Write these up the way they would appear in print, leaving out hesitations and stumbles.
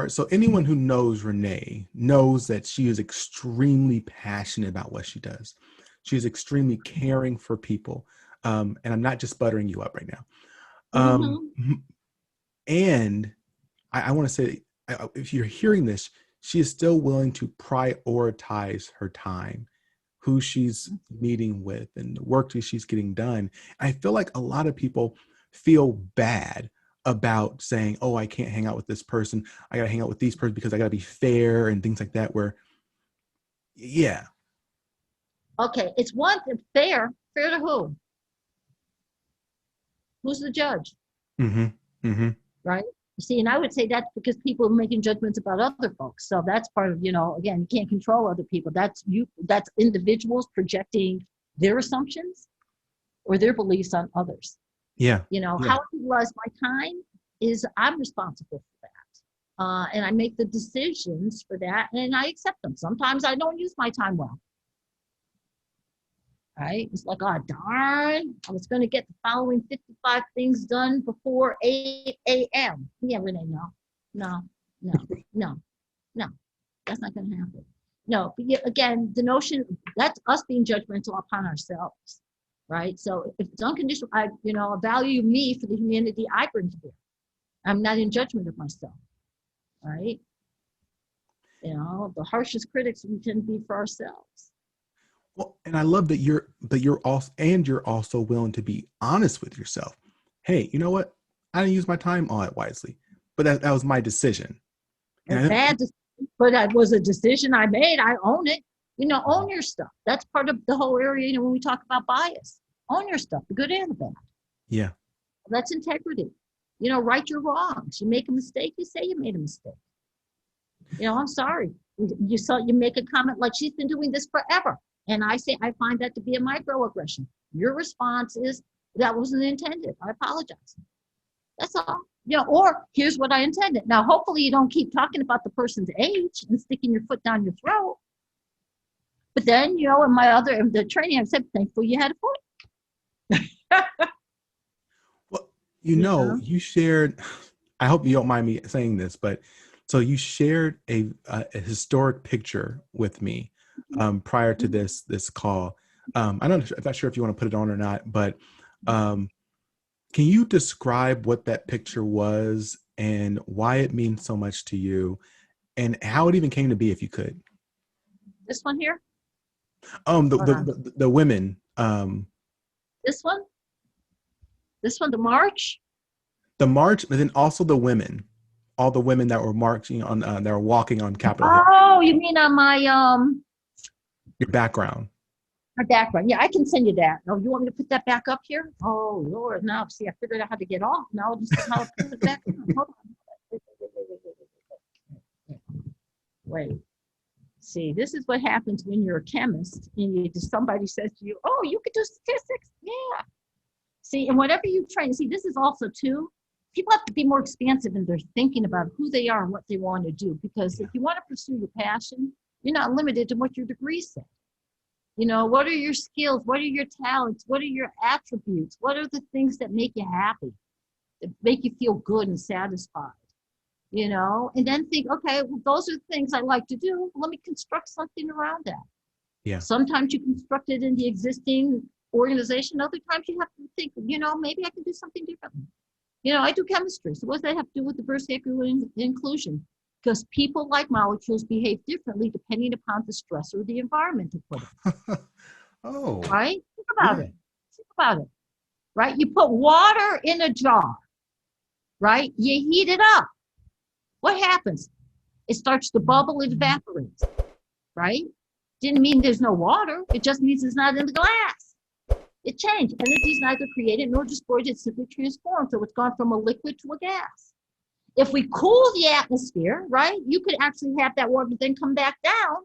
right. So anyone who knows Renee knows that she is extremely passionate about what she does. She is extremely caring for people. And I'm not just buttering you up right now. Mm-hmm. And I want to say, if you're hearing this, she is still willing to prioritize her time, who she's meeting with, and the work that she's getting done. I feel like a lot of people feel bad about saying, oh, I can't hang out with this person. I got to hang out with these person because I got to be fair and things like that, where, yeah. Okay, it's one fair. Fair to who? Who's the judge? Mm-hmm. Mm-hmm. Right? You see, and I would say that's because people are making judgments about other folks. So that's part of, again, you can't control other people. That's individuals projecting their assumptions or their beliefs on others. Yeah. Yeah. How I utilize my time is I'm responsible for that. And I make the decisions for that and I accept them. Sometimes I don't use my time well. Right? It's like, oh, darn, I was going to get the following 55 things done before 8 a.m. Yeah, Renee, no, that's not going to happen. No, but yet, again, the notion, that's us being judgmental upon ourselves, right? So if it's unconditional, I value me for the humanity I bring to bear. I'm not in judgment of myself, right? The harshest critics we tend to be for ourselves. Well, and I love that you're also willing to be honest with yourself. Hey, you know what? I didn't use my time all that wisely, but that was my decision. A bad decision, but that was a decision I made. I own it. Own your stuff. That's part of the whole area. When we talk about bias, own your stuff, the good and the bad. Yeah. That's integrity. Right your wrongs. You make a mistake, you say you made a mistake. I'm sorry. You make a comment like she's been doing this forever. And I say, I find that to be a microaggression. Your response is, that wasn't intended. I apologize. That's all. Or here's what I intended. Now, hopefully you don't keep talking about the person's age and sticking your foot down your throat. But then, in the training, I said, thankful you had a point. Well, you shared, I hope you don't mind me saying this, but so you shared a historic picture with me prior to this call. I'm not sure if you want to put it on or not, but can you describe what that picture was and why it means so much to you and how it even came to be, if you could? This one here? The women. This one? This one, the march? The march, but then also the women. All the women that were marching on, that were walking on Capitol Hill. Oh, you mean on my Your background. My background. Yeah, I can send you that. Oh, you want me to put that back up here? Oh, Lord, now see, I figured out how to get off. Now this is how to put it back on. Hold on. Wait. See, this is what happens when you're a chemist and somebody says to you, oh, you could do statistics. Yeah. See, and whatever you train, see, this is also too, people have to be more expansive in their thinking about who they are and what they want to do. Because if you want to pursue your passion, you're not limited to what your degree said. What are your skills? What are your talents? What are your attributes? What are the things that make you happy, that make you feel good and satisfied? And then think, okay, well, those are the things I like to do. Let me construct something around that. Yeah. Sometimes you construct it in the existing organization. Other times you have to think, maybe I can do something differently. I do chemistry. So what does that have to do with diversity, equity, and inclusion? Because people like molecules behave differently depending upon the stress or the environment to put it. Oh. Right? Think about it. Think about it. Right? You put water in a jar. Right? You heat it up. What happens? It starts to bubble, it evaporates. Right? Didn't mean there's no water. It just means it's not in the glass. It changed. Energy is neither created nor destroyed. It's simply transformed. So it's gone from a liquid to a gas. If we cool the atmosphere, right, you could actually have that water then come back down,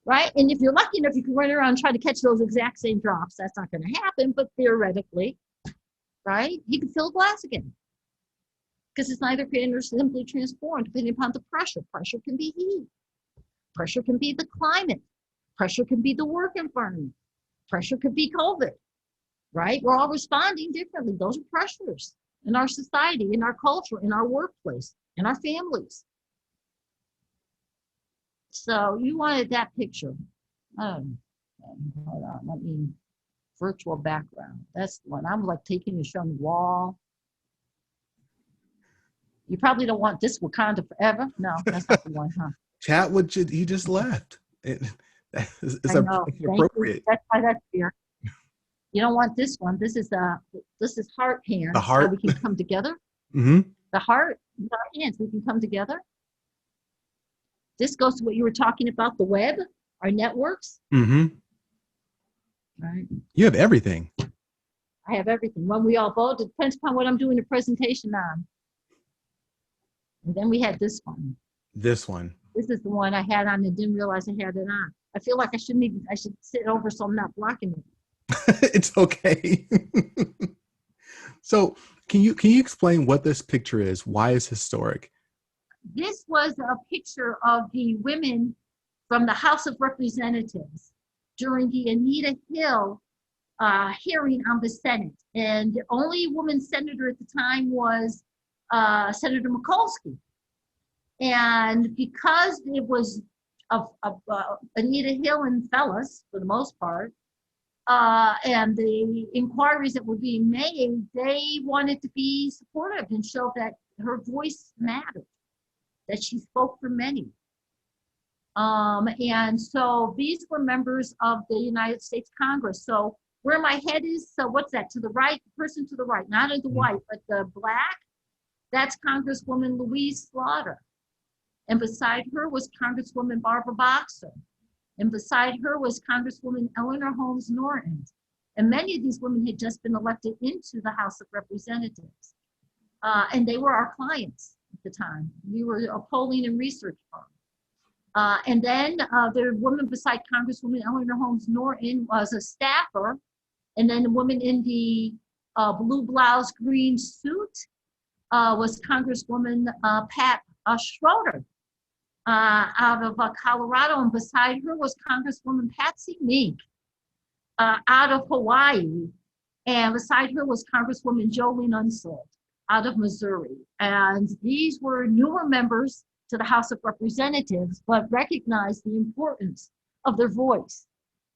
right? And if you're lucky enough, you can run around and try to catch those exact same drops. That's not going to happen, but theoretically, right, you can fill a glass again. Because it's neither created nor simply transformed, depending upon the pressure. Pressure can be heat. Pressure can be the climate. Pressure can be the work environment. Pressure could be COVID, right? We're all responding differently. Those are pressures in our society, in our culture, in our workplace, in our families. So you wanted that picture. Hold on, let me, virtual background. That's the one. I'm like taking a shot on the wall. You probably don't want this Wakanda forever. No, that's not the one, huh? Chat would he just left. It's I know. appropriate. That's why that's here. You don't want this one. This is heart hands. The heart. So we can come together. Mm-hmm. The heart, the hands, we can come together. This goes to what you were talking about, the web, our networks. Mm-hmm. Right. You have everything. I have everything. When we all vote, it depends upon what I'm doing a presentation on. And then we had this one. This one. This is the one I had on and didn't realize I had it on. I feel like I should sit over so I'm not blocking it. It's okay. So can you explain what this picture is? Why it's historic? This was a picture of the women from the House of Representatives during the Anita Hill hearing on the Senate. And the only woman senator at the time was Senator Mikulski. And because it was of Anita Hill and fellas, for the most part, and the inquiries that were being made, they wanted to be supportive and show that her voice mattered, that she spoke for many. And so these were members of the United States Congress. So where my head is, so what's that? To the right, the person to the right, not in the white, but the black, that's Congresswoman Louise Slaughter. And beside her was Congresswoman Barbara Boxer. And beside her was Congresswoman Eleanor Holmes Norton. And many of these women had just been elected into the House of Representatives. And they were our clients at the time. We were a polling and research firm. And then the woman beside Congresswoman Eleanor Holmes Norton was a staffer. And then the woman in the blue blouse, green suit was Congresswoman Pat Schroeder out of Colorado. And beside her was Congresswoman Patsy Mink out of Hawaii. And beside her was Congresswoman Jolene Unsold out of Missouri. And these were newer members to the House of Representatives, but recognized the importance of their voice.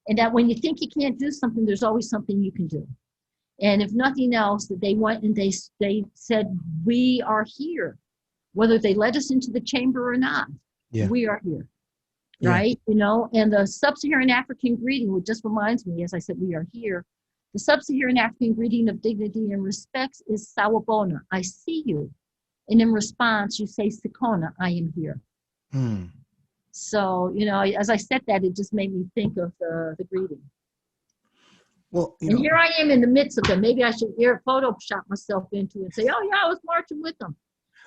And that when you think you can't do something, there's always something you can do. And if nothing else, that they went and they said, we are here, whether they let us into the chamber or not. Yeah. We are here, right? You know, and the sub-Saharan African greeting, which just reminds me, as I said, we are here. The sub-Saharan African greeting of dignity and respect is Sawubona, I see you. And in response, you say Sikona, I am here. So, you know, as I said that, it just made me think of the greeting. Well, and here I am in the midst of them. Maybe I should Photoshop myself into it and say, oh, yeah, I was marching with them.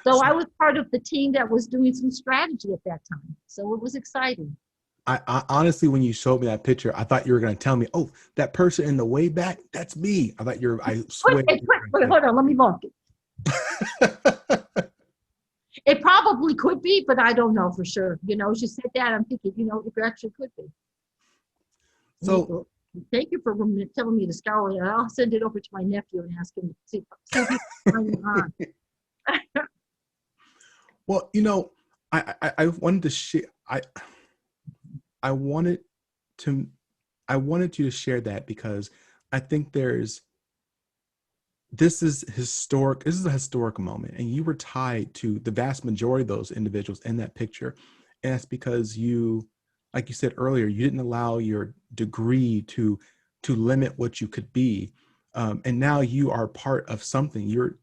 So I was part of the team that was doing some strategy at that time. So it was exciting. I honestly, when you showed me that picture, I thought you were going to tell me, oh, that person in the way back, that's me. I swear. Wait, hold on, let me look. It probably could be, but I don't know for sure. You know, as you said that, I'm thinking, you know, it actually could be. So thank you for telling me to scour it. I'll send it over to my nephew and ask him to see if he can find it on. Well, you know, I wanted to share. I wanted you to share that because I think this is historic. This is a historic moment, and you were tied to the vast majority of those individuals in that picture, and that's because you, like you said earlier, you didn't allow your degree to limit what you could be, and now you are part of something. You're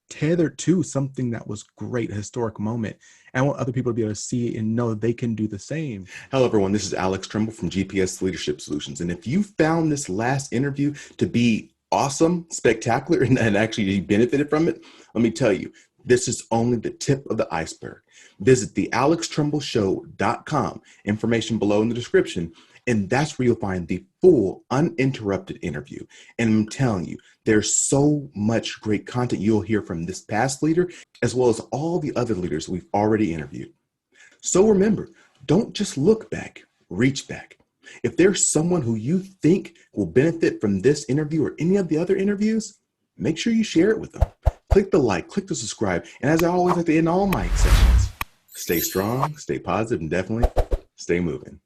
tethered to something that was great, a historic moment. And I want other people to be able to see and know they can do the same. Hello, everyone. This is Alex Tremble from GPS Leadership Solutions. And if you found this last interview to be awesome, spectacular, and actually you benefited from it, let me tell you, this is only the tip of the iceberg. Visit the alextrembleshow.com, information below in the description, and that's where you'll find the full uninterrupted interview. And I'm telling you, there's so much great content you'll hear from this past leader, as well as all the other leaders we've already interviewed. So remember, don't just look back, reach back. If there's someone who you think will benefit from this interview or any of the other interviews, make sure you share it with them. Click the like, click the subscribe. And as I always like to end all my sessions, stay strong, stay positive, and definitely Stay moving.